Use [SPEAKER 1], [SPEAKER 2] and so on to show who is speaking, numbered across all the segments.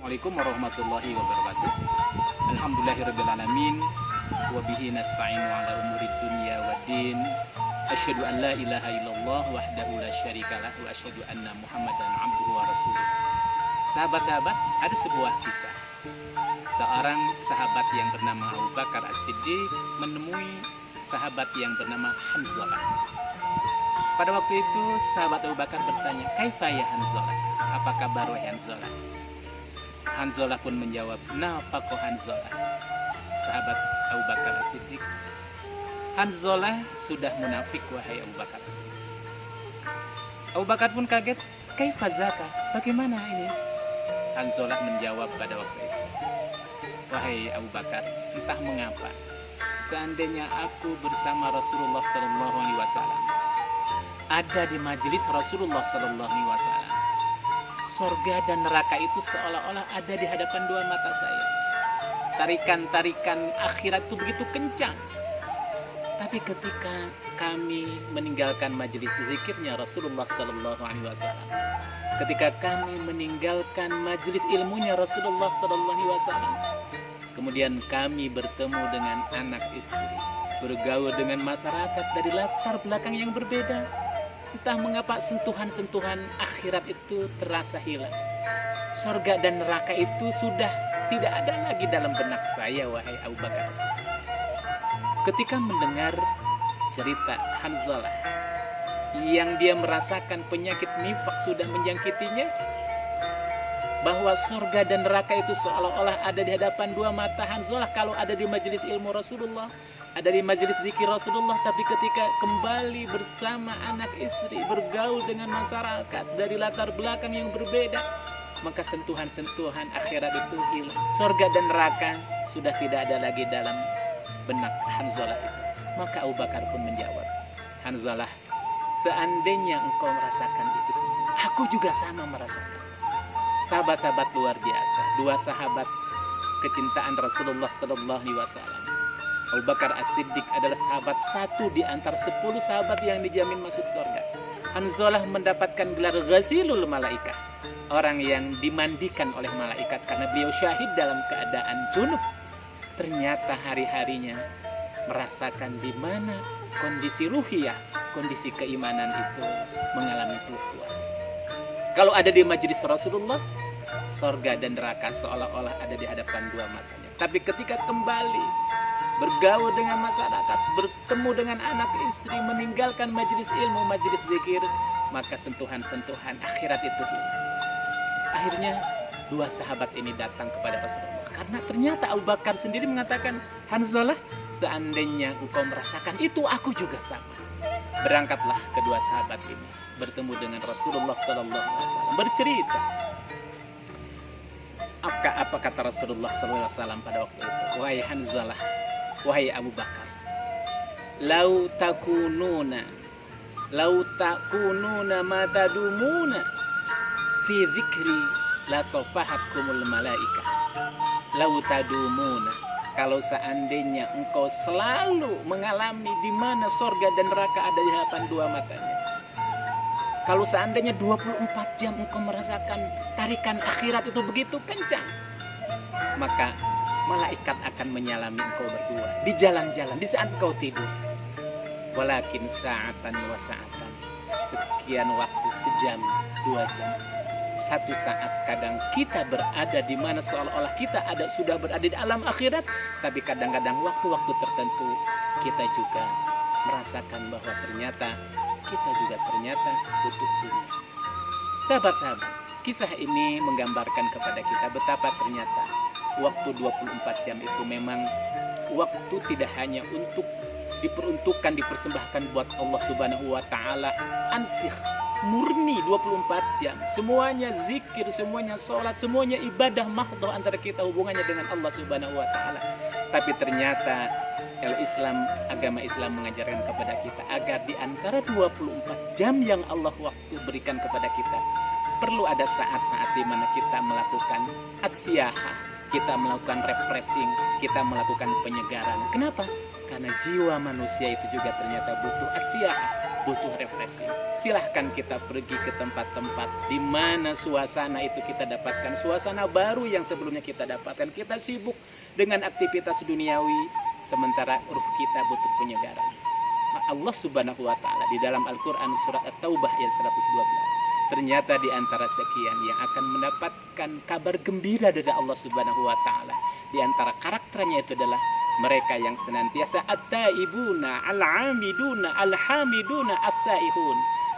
[SPEAKER 1] Assalamualaikum warahmatullahi wabarakatuh. Alhamdulillahirrabbilalamin. Wabihi nasta'inu ala umuri dunia wa din. Asyhadu an la ilaha illallah wahdahu la syarikalah wa asyhadu anna muhammadan abduhu wa rasuluh. Sahabat-sahabat, ada sebuah kisah. Seorang sahabat yang bernama Abu Bakar As-Siddiq menemui sahabat yang bernama Hanzalah. Pada waktu itu sahabat Abu Bakar bertanya, "Kaifa ya Hanzalah? Apa kabar wahai Hanzalah?" Hanzalah pun menjawab, "Nafaqo Hanzalah." Sahabat Abu Bakar As-Siddiq, "Hanzalah sudah munafik wahai Abu Bakar As-Siddiq." Abu Bakar pun kaget, "Kaifa zaka? Bagaimana ini?" Hanzalah menjawab pada waktu itu, "Wahai Abu Bakar, entah mengapa seandainya aku bersama Rasulullah sallallahu alaihi wasallam, ada di majelis Rasulullah sallallahu alaihi wasallam, surga dan neraka itu seolah-olah ada di hadapan dua mata saya. Tarikan-tarikan akhirat itu begitu kencang. Tapi ketika kami meninggalkan majelis zikirnya Rasulullah sallallahu alaihi wasallam, ketika kami meninggalkan majelis ilmunya Rasulullah sallallahu alaihi wasallam, kemudian kami bertemu dengan anak istri, bergaul dengan masyarakat dari latar belakang yang berbeda, entah mengapa sentuhan-sentuhan akhirat itu terasa hilang. Surga dan neraka itu sudah tidak ada lagi dalam benak saya, wahai Abu Bakar As-Siddiq." Ketika mendengar cerita Hanzalah yang dia merasakan penyakit nifak sudah menjangkitinya, bahwa surga dan neraka itu seolah-olah ada di hadapan dua mata Hanzalah kalau ada di majelis ilmu Rasulullah, ada di majelis zikir Rasulullah, tapi ketika kembali bersama anak istri, bergaul dengan masyarakat dari latar belakang yang berbeda, maka sentuhan-sentuhan akhirat itu hilang. Surga dan neraka sudah tidak ada lagi dalam benak Hanzalah itu. Maka Abu Bakar pun menjawab, "Hanzalah, seandainya engkau merasakan itu semua, aku juga sama merasakan." Sahabat-sahabat luar biasa, dua sahabat kecintaan Rasulullah sallallahu alaihi wasallam. Abu Bakar As-Siddiq adalah sahabat satu di antara 10 sahabat yang dijamin masuk surga. Hanzalah mendapatkan gelar Ghazilul Malaikah, orang yang dimandikan oleh malaikat karena beliau syahid dalam keadaan junub. Ternyata hari-harinya merasakan di mana kondisi ruhiyah, kondisi keimanan itu mengalami tua. Kalau ada di majelis Rasulullah, surga dan neraka seolah-olah ada di hadapan dua matanya. Tapi ketika kembali bergaul dengan masyarakat, bertemu dengan anak istri, meninggalkan majelis ilmu, majelis zikir, maka sentuhan-sentuhan akhirat itu hilang. Akhirnya dua sahabat ini datang kepada Rasulullah, karena ternyata Abu Bakar sendiri mengatakan, "Hanzalah, seandainya engkau merasakan itu, aku juga sama." Berangkatlah kedua sahabat ini bertemu dengan Rasulullah sallallahu alaihi wasallam, bercerita. Apa kata Rasulullah sallallahu alaihi wasallam pada waktu itu? "Wahai Hanzalah, wahai Abu Bakar, lau takununa ma tadumuna fi dzikri la safahatkumul malaikah. Lau tadumuna, kalau seandainya engkau selalu mengalami di mana surga dan neraka ada di hadapan dua matanya. Kalau seandainya 24 jam engkau merasakan tarikan akhirat itu begitu kencang, maka malaikat akan menyalami engkau berdua di jalan-jalan di saat engkau tidur. Walakin sa'atan wa sa'atan, sekian waktu, sejam, 2 jam, 1 saat kadang kita berada di mana seolah-olah kita sudah berada di alam akhirat, tapi kadang-kadang waktu-waktu tertentu kita juga merasakan bahwa ternyata butuh dunia." Sahabat-sahabat, kisah ini menggambarkan kepada kita betapa ternyata waktu 24 jam itu memang waktu tidak hanya untuk dipersembahkan buat Allah Subhanahu wa taala, ansih, murni 24 jam. Semuanya zikir, semuanya sholat, semuanya ibadah mahdhah antara kita hubungannya dengan Allah Subhanahu wa taala. Tapi ternyata agama Islam mengajarkan kepada kita agar di antara 24 jam yang Allah waktu berikan kepada kita, perlu ada saat-saat di mana kita melakukan asyahah, kita melakukan refreshing, kita melakukan penyegaran. Kenapa? Karena jiwa manusia itu juga ternyata butuh asyahah, butuh refreshing. Silahkan kita pergi ke tempat-tempat di mana suasana itu kita dapatkan, suasana baru yang sebelumnya kita dapatkan. Kita sibuk dengan aktivitas duniawi, sementara ruh kita butuh penyegaran. Allah Subhanahu wa Ta'ala di dalam Al-Quran surat At-Taubah ayat 112, ternyata di antara sekian yang akan mendapatkan kabar gembira dari Allah Subhanahu wa Ta'ala, di antara karakternya itu adalah mereka yang senantiasa at-taibuna, al-amiduna, al-hamiduna, as-saihun.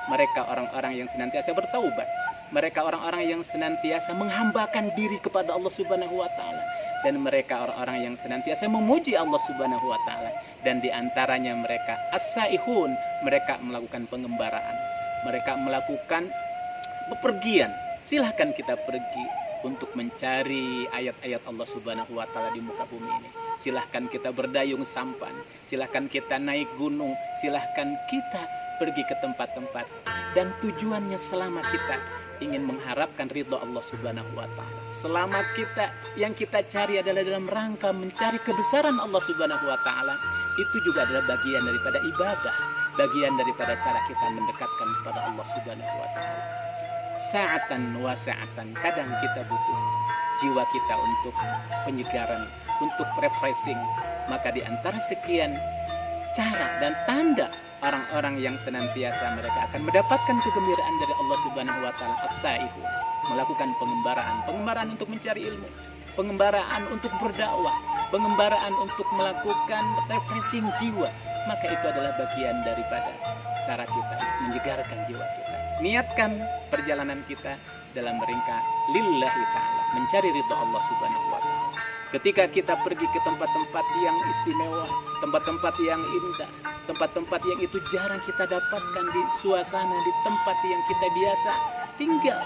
[SPEAKER 1] Mereka orang-orang yang senantiasa bertaubat. Mereka orang-orang yang senantiasa menghambakan diri kepada Allah Subhanahu wa Ta'ala. Dan mereka orang-orang yang senantiasa memuji Allah Subhanahu wa Ta'ala. Dan di antaranya mereka as-saihun, mereka melakukan pengembaraan. Mereka melakukan bepergian. Silahkan kita pergi untuk mencari ayat-ayat Allah Subhanahu wa Ta'ala di muka bumi ini. Silahkan kita berdayung sampan, silahkan kita naik gunung, silahkan kita pergi ke tempat-tempat. Dan tujuannya selama kita ingin mengharapkan ridho Allah Subhanahu wa Ta'ala, selama kita yang kita cari adalah dalam rangka mencari kebesaran Allah Subhanahu wa Ta'ala, itu juga adalah bagian daripada ibadah, bagian daripada cara kita mendekatkan kepada Allah Subhanahu wa Ta'ala. Sa'atan wa sa'atan, kadang kita butuh jiwa kita untuk penyegaran, untuk refreshing. Maka di antara sekian cara dan tanda orang-orang yang senantiasa mereka akan mendapatkan kegembiraan dari Allah Subhanahu wa Ta'ala, as-saihu, melakukan pengembaraan untuk mencari ilmu, pengembaraan untuk berdakwah, pengembaraan untuk melakukan refreshing jiwa. Maka itu adalah bagian daripada cara kita untuk menyegarkan jiwa kita. Niatkan perjalanan kita dalam rangka lillahi ta'ala, mencari ridha Allah Subhanahu wa Ta'ala. Ketika kita pergi ke tempat-tempat yang istimewa, tempat-tempat yang indah, tempat-tempat yang itu jarang kita dapatkan di suasana, di tempat yang kita biasa tinggal,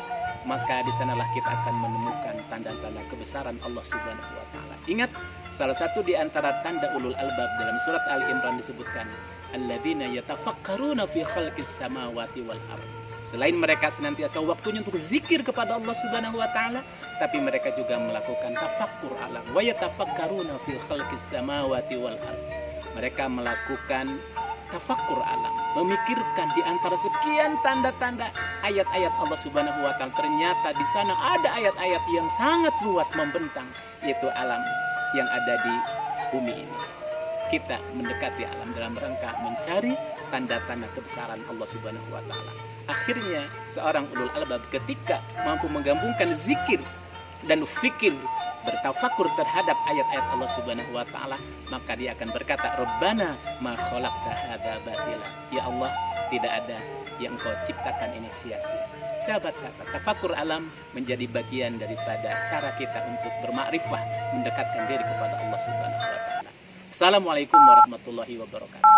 [SPEAKER 1] maka di sanalah kita akan menemukan tanda-tanda kebesaran Allah Subhanahu wa Ta'ala. Ingat, salah satu di antara tanda ulul albab dalam surat Ali Imran disebutkan, alladzina yatafakkaruna fi khalqis samawati wal ardh. Selain mereka senantiasa waktunya untuk zikir kepada Allah Subhanahu wa Ta'ala, tapi mereka juga melakukan tafakkur alam. Wa yatafakkaruna fi khalqis samawati wal ardh. Mereka melakukan tafakkur alam, memikirkan di antara sekian tanda-tanda ayat-ayat Allah Subhanahu wa Ta'ala. Ternyata di sana ada ayat-ayat yang sangat luas membentang, yaitu alam yang ada di bumi ini. Kita mendekati alam dalam rangka mencari tanda-tanda kebesaran Allah Subhanahu wa Ta'ala. Akhirnya seorang ulul albab ketika mampu menggabungkan zikir dan fikir, bertafakur terhadap ayat-ayat Allah Subhanahu wa Ta'ala, maka dia akan berkata, Rabbana ma khalaqta hadza batila. Ya Allah, tidak ada yang Engkau ciptakan ini sia-sia. Sahabat-sahabat, tafakur alam menjadi bagian daripada cara kita untuk bermakrifah, mendekatkan diri kepada Allah Subhanahu wa Ta'ala. Assalamualaikum warahmatullahi wabarakatuh.